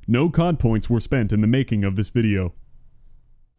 No COD points were spent in the making of this video.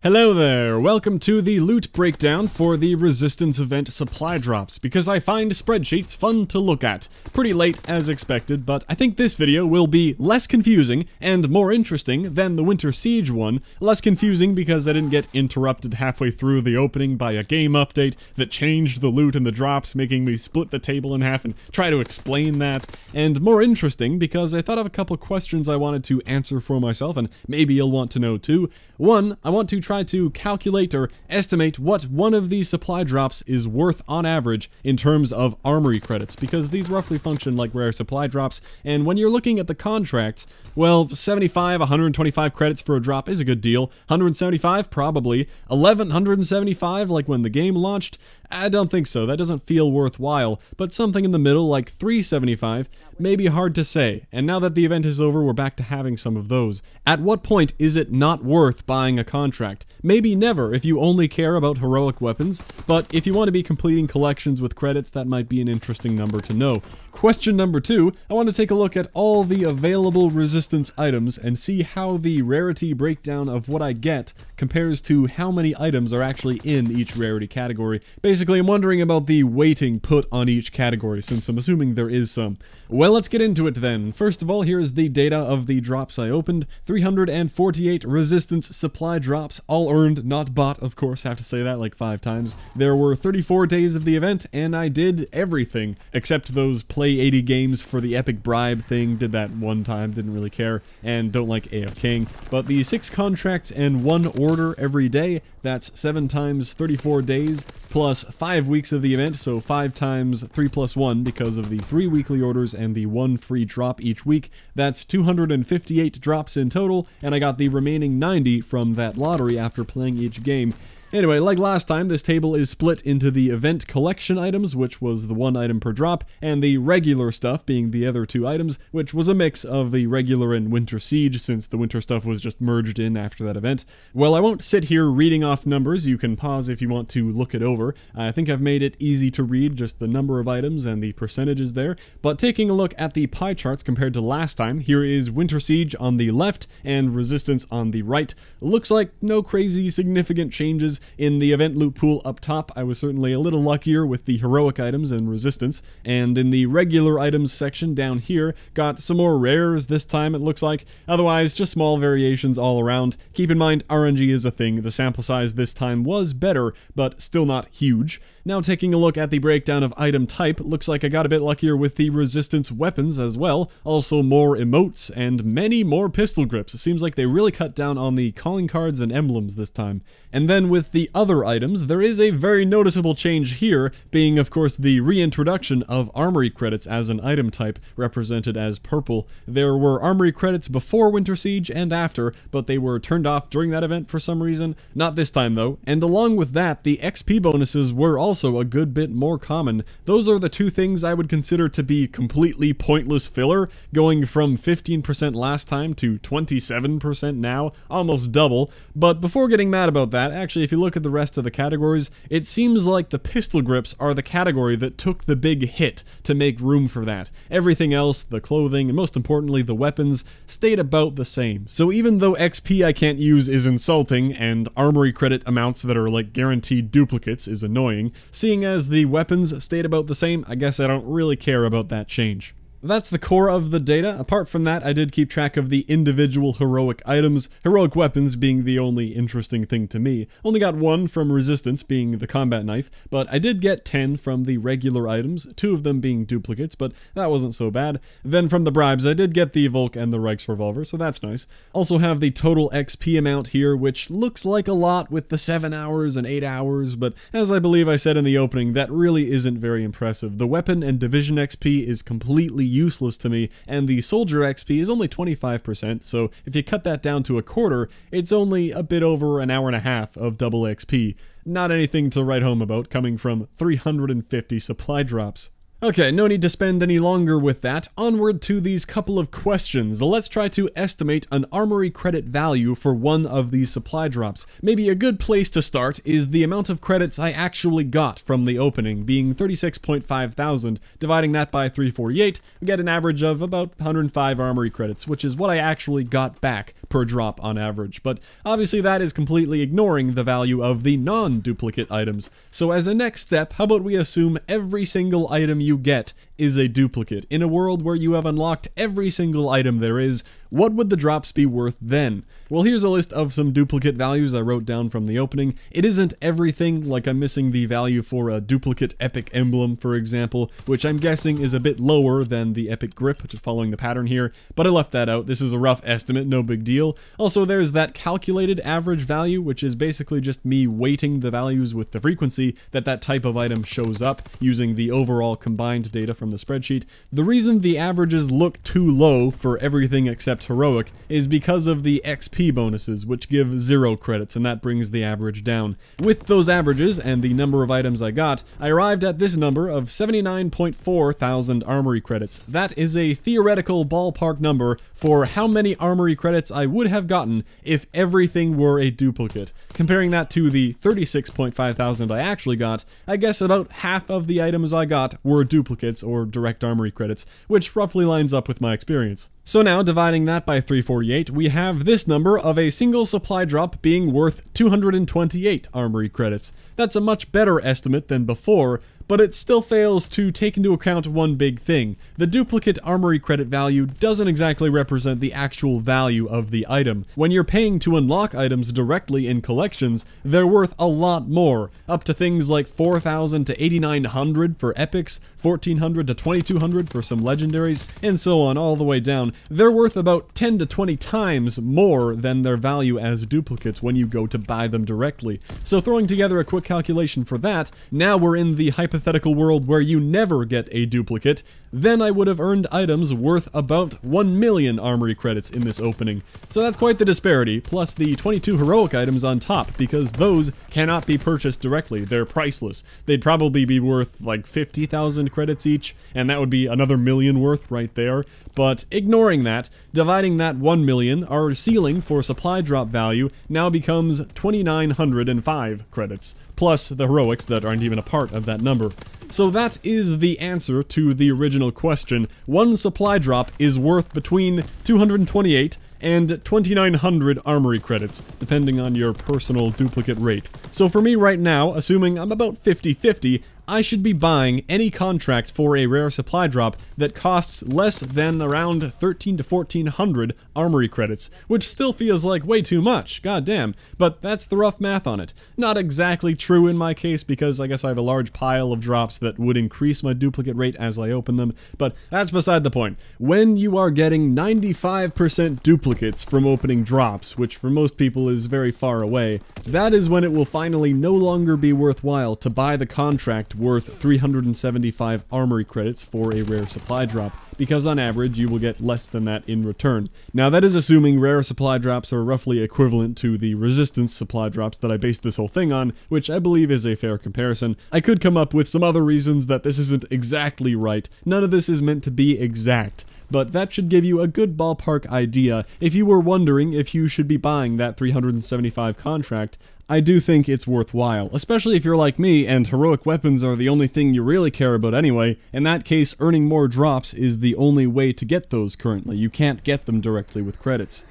Hello there, welcome to the loot breakdown for the Resistance event supply drops, because I find spreadsheets fun to look at. Pretty late as expected, but I think this video will be less confusing and more interesting than the Winter Siege one. Less confusing because I didn't get interrupted halfway through the opening by a game update that changed the loot and the drops, making me split the table in half and try to explain that. And more interesting because I thought of a couple questions I wanted to answer for myself, and maybe you'll want to know too. One, I want to try to calculate or estimate what one of these supply drops is worth on average in terms of armory credits, because these roughly function like rare supply drops, and when you're looking at the contracts, well, 75, 125 credits for a drop is a good deal. 175, probably. 1175, like when the game launched? I don't think so, that doesn't feel worthwhile, but something in the middle, like 375, may be hard to say, and now that the event is over, we're back to having some of those. At what point is it not worth buying a contract? Maybe never if you only care about heroic weapons, but if you want to be completing collections with credits, that might be an interesting number to know. Question number 2, I want to take a look at all the available Resistance items and see how the rarity breakdown of what I get compares to how many items are actually in each rarity category. Basically, I'm wondering about the weighting put on each category, since I'm assuming there is some. Well, let's get into it then. First of all, here's the data of the drops I opened. 348 Resistance supply drops, all earned, not bought, of course, have to say that like 5 times. There were 34 days of the event, and I did everything, except those play 80 games for the epic bribe thing. Did that one time, didn't really care, and don't like AFKing. But the 6 contracts and 1 order every day, that's 7 times 34 days, plus 5 weeks of the event, so 5 times 3 plus 1 because of the 3 weekly orders and the 1 free drop each week. That's 258 drops in total, and I got the remaining 90 from that lottery after playing each game. Anyway, like last time, this table is split into the event collection items, which was the 1 item per drop, and the regular stuff being the other 2 items, which was a mix of the regular and Winter Siege, since the winter stuff was just merged in after that event. Well, I won't sit here reading off numbers. You can pause if you want to look it over. I think I've made it easy to read, just the number of items and the percentages there. But taking a look at the pie charts compared to last time, here is Winter Siege on the left and Resistance on the right. Looks like no crazy significant changes in the event loot pool up top. I was certainly a little luckier with the heroic items and Resistance, and in the regular items section down here, got some more rares this time it looks like. Otherwise, just small variations all around. Keep in mind, RNG is a thing. The sample size this time was better, but still not huge. Now taking a look at the breakdown of item type, looks like I got a bit luckier with the Resistance weapons as well. Also more emotes and many more pistol grips. It seems like they really cut down on the calling cards and emblems this time. And then with the other items, there is a very noticeable change here, being of course the reintroduction of armory credits as an item type, represented as purple. There were armory credits before Winter Siege and after, but they were turned off during that event for some reason. Not this time though. And along with that, the XP bonuses were also a good bit more common. Those are the 2 things I would consider to be completely pointless filler, going from 15% last time to 27% now, almost double. But before getting mad about that, actually if you look at the rest of the categories, it seems like the pistol grips are the category that took the big hit to make room for that. Everything else, the clothing, and most importantly the weapons, stayed about the same. So even though XP I can't use is insulting, and armory credit amounts that are like guaranteed duplicates is annoying, seeing as the weapons stayed about the same, I guess I don't really care about that change. That's the core of the data. Apart from that, I did keep track of the individual heroic items, heroic weapons being the only interesting thing to me. Only got 1 from Resistance, being the combat knife, but I did get 10 from the regular items, 2 of them being duplicates, but that wasn't so bad. Then from the bribes, I did get the Volk and the Reichs revolver, so that's nice. Also have the total XP amount here, which looks like a lot with the 7 hours and 8 hours, but as I believe I said in the opening, that really isn't very impressive. The weapon and division XP is completely useless to me, and the soldier XP is only 25%, so if you cut that down to a quarter, it's only a bit over an hour and a half of double XP. Not anything to write home about coming from 350 supply drops. Okay, no need to spend any longer with that. Onward to these couple of questions. Let's try to estimate an armory credit value for one of these supply drops. Maybe a good place to start is the amount of credits I actually got from the opening, being 36.5 thousand. Dividing that by 348, we get an average of about 105 armory credits, which is what I actually got back per drop on average. But obviously that is completely ignoring the value of the non-duplicate items. So as a next step, how about we assume every single item you get is a duplicate. In a world where you have unlocked every single item there is, what would the drops be worth then? Well, here's a list of some duplicate values I wrote down from the opening. It isn't everything, like I'm missing the value for a duplicate epic emblem, for example, which I'm guessing is a bit lower than the epic grip, just following the pattern here, but I left that out. This is a rough estimate, no big deal. Also, there's that calculated average value, which is basically just me weighting the values with the frequency that that type of item shows up, using the overall combined data from the spreadsheet. The reason the averages look too low for everything except heroic is because of the XP bonuses, which give 0 credits, and that brings the average down. With those averages and the number of items I got, I arrived at this number of 79.4 thousand armory credits. That is a theoretical ballpark number for how many armory credits I would have gotten if everything were a duplicate. Comparing that to the 36.5 thousand I actually got, I guess about half of the items I got were duplicates or direct armory credits, which roughly lines up with my experience. So now, dividing that by 348, we have this number of a single supply drop being worth 228 armory credits. That's a much better estimate than before, but it still fails to take into account one big thing. The duplicate armory credit value doesn't exactly represent the actual value of the item. When you're paying to unlock items directly in collections, they're worth a lot more, up to things like 4,000 to 8,900 for epics, 1,400 to 2,200 for some legendaries, and so on all the way down. They're worth about 10 to 20 times more than their value as duplicates when you go to buy them directly. So throwing together a quick calculation for that, now we're in the hypothetical world where you never get a duplicate, then I would have earned items worth about 1 million armory credits in this opening. So that's quite the disparity, plus the 22 heroic items on top, because those cannot be purchased directly. They're priceless. They'd probably be worth like 50,000 credits each, and that would be another million worth right there. But ignoring that, dividing that 1 million, our ceiling for supply drop value now becomes 2,905 credits, plus the heroics that aren't even a part of that number. So that is the answer to the original question. One supply drop is worth between 228 and 2,900 armory credits, depending on your personal duplicate rate. So for me right now, assuming I'm about 50-50, I should be buying any contract for a rare supply drop that costs less than around 1,300 to 1,400 armory credits, which still feels like way too much, goddamn, but that's the rough math on it. Not exactly true in my case, because I guess I have a large pile of drops that would increase my duplicate rate as I open them, but that's beside the point. When you are getting 95% duplicates from opening drops, which for most people is very far away, that is when it will finally no longer be worthwhile to buy the contract worth 375 armory credits for a rare supply drop, because on average you will get less than that in return. Now that is assuming rare supply drops are roughly equivalent to the resistance supply drops that I based this whole thing on, which I believe is a fair comparison. I could come up with some other reasons that this isn't exactly right. None of this is meant to be exact, but that should give you a good ballpark idea if you were wondering if you should be buying that 375 contract. I do think it's worthwhile, especially if you're like me and heroic weapons are the only thing you really care about anyway. In that case, earning more drops is the only way to get those currently. You can't get them directly with credits.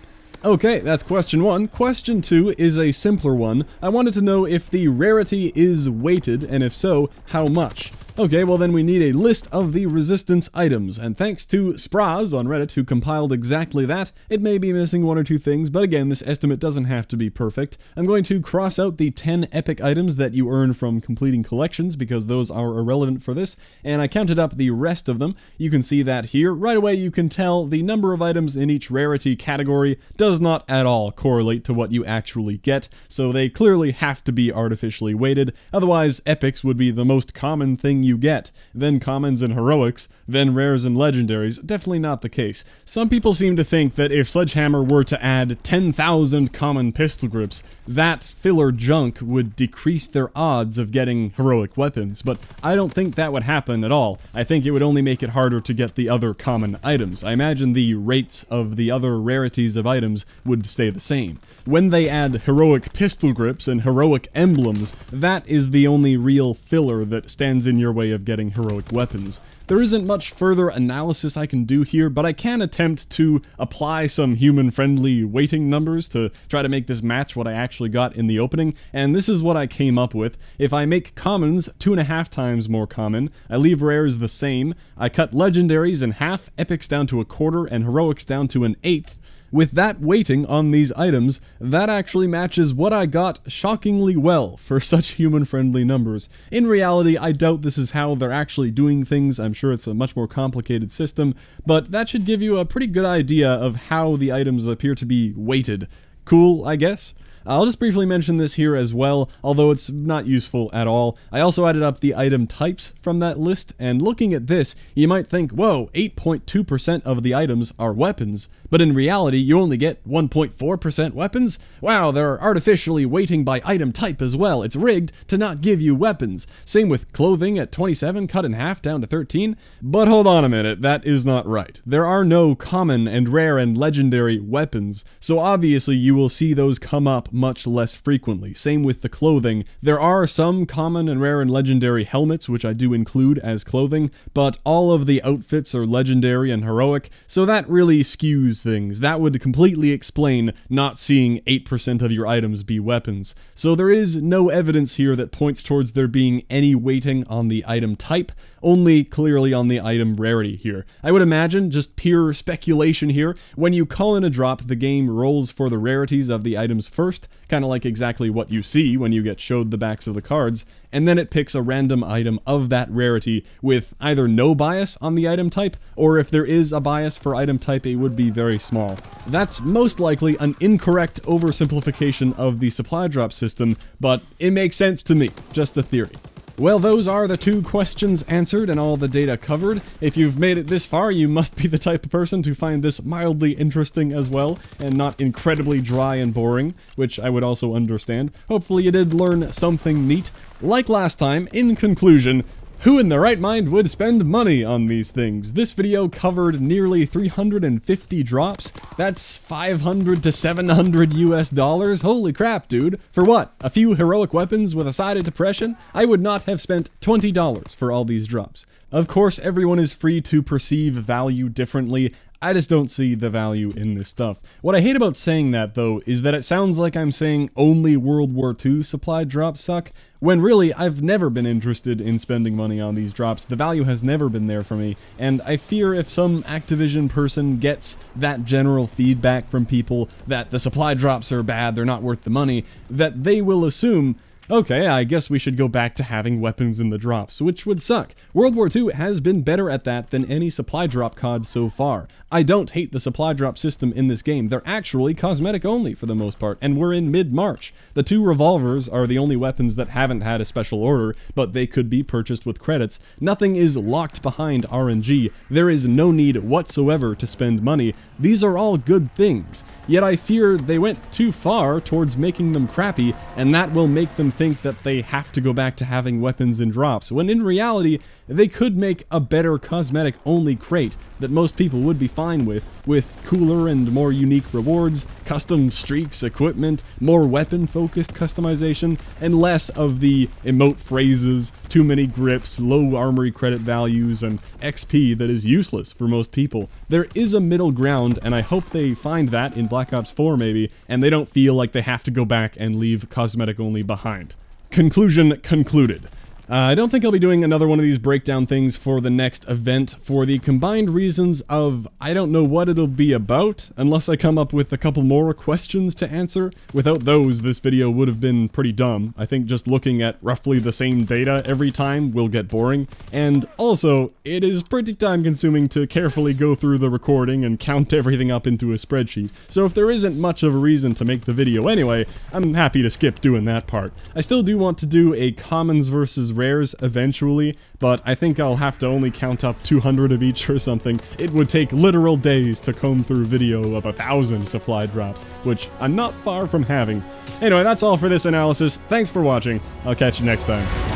Okay, that's question 1. Question 2 is a simpler one. I wanted to know if the rarity is weighted, and if so, how much. Okay, well then we need a list of the resistance items, and thanks to Spraz on Reddit who compiled exactly that, it may be missing 1 or 2 things, but again, this estimate doesn't have to be perfect. I'm going to cross out the 10 epic items that you earn from completing collections, because those are irrelevant for this, and I counted up the rest of them. You can see that here. Right away you can tell the number of items in each rarity category does not at all correlate to what you actually get, so they clearly have to be artificially weighted, otherwise epics would be the most common thing you get, then commons and heroics, then rares and legendaries. Definitely not the case. Some people seem to think that if Sledgehammer were to add 10,000 common pistol grips, that filler junk would decrease their odds of getting heroic weapons, but I don't think that would happen at all. I think it would only make it harder to get the other common items. I imagine the rates of the other rarities of items would stay the same. When they add heroic pistol grips and heroic emblems, that is the only real filler that stands in your way of getting heroic weapons. There isn't much further analysis I can do here, but I can attempt to apply some human-friendly weighting numbers to try to make this match what I actually got in the opening, and this is what I came up with. If I make commons 2.5 times more common, I leave rares the same, I cut legendaries in half, epics down to 1/4, and heroics down to 1/8, with that weighting on these items, that actually matches what I got shockingly well for such human-friendly numbers. In reality, I doubt this is how they're actually doing things. I'm sure it's a much more complicated system, but that should give you a pretty good idea of how the items appear to be weighted. Cool, I guess? I'll just briefly mention this here as well, although it's not useful at all. I also added up the item types from that list, and looking at this, you might think, whoa, 8.2% of the items are weapons, but in reality, you only get 1.4% weapons? Wow, they're artificially weighting by item type as well. It's rigged to not give you weapons. Same with clothing at 27, cut in half down to 13. But hold on a minute, that is not right. There are no common and rare and legendary weapons, so obviously you will see those come up much less frequently. Same with the clothing. There are some common and rare and legendary helmets, which I do include as clothing, but all of the outfits are legendary and heroic, so that really skews things. That would completely explain not seeing 8% of your items be weapons. So there is no evidence here that points towards there being any weighting on the item type, only clearly on the item rarity here. I would imagine, just pure speculation here, when you call in a drop, the game rolls for the rarities of the items first, kind of like exactly what you see when you get showed the backs of the cards, and then it picks a random item of that rarity with either no bias on the item type, or if there is a bias for item type, it would be very small. That's most likely an incorrect oversimplification of the supply drop system, but it makes sense to me, just a theory. Well, those are the 2 questions answered and all the data covered. If you've made it this far, you must be the type of person to find this mildly interesting as well, and not incredibly dry and boring, which I would also understand. Hopefully you did learn something neat. Like last time, in conclusion, who in their right mind would spend money on these things? This video covered nearly 350 drops. That's 500 to 700 US dollars. Holy crap, dude. For what? A few heroic weapons with a side of depression? I would not have spent $20 for all these drops. Of course, everyone is free to perceive value differently. I just don't see the value in this stuff. What I hate about saying that, though, is that it sounds like I'm saying only World War II supply drops suck, when really, I've never been interested in spending money on these drops. The value has never been there for me, and I fear if some Activision person gets that general feedback from people that the supply drops are bad, they're not worth the money, that they will assume, okay, I guess we should go back to having weapons in the drops, which would suck. World War II has been better at that than any supply drop COD so far. I don't hate the supply drop system in this game. They're actually cosmetic only for the most part, and we're in mid-March. The 2 revolvers are the only weapons that haven't had a special order, but they could be purchased with credits. Nothing is locked behind RNG. There is no need whatsoever to spend money. These are all good things. Yet I fear they went too far towards making them crappy, and that will make them think that they have to go back to having weapons in drops, when in reality, they could make a better cosmetic-only crate that most people would be fine with cooler and more unique rewards, custom streaks, equipment, more weapon-focused customization, and less of the emote phrases, too many grips, low armory credit values, and XP that is useless for most people. There is a middle ground, and I hope they find that in Black Ops 4 maybe, and they don't feel like they have to go back and leave cosmetic-only behind. Conclusion concluded. I don't think I'll be doing another one of these breakdown things for the next event for the combined reasons of I don't know what it'll be about unless I come up with a couple more questions to answer. Without those, this video would have been pretty dumb. I think just looking at roughly the same data every time will get boring. And also, it is pretty time consuming to carefully go through the recording and count everything up into a spreadsheet. So if there isn't much of a reason to make the video anyway, I'm happy to skip doing that part. I still do want to do a commons versus rares eventually, but I think I'll have to only count up 200 of each or something. It would take literal days to comb through video of 1,000 supply drops, which I'm not far from having. Anyway, that's all for this analysis. Thanks for watching. I'll catch you next time.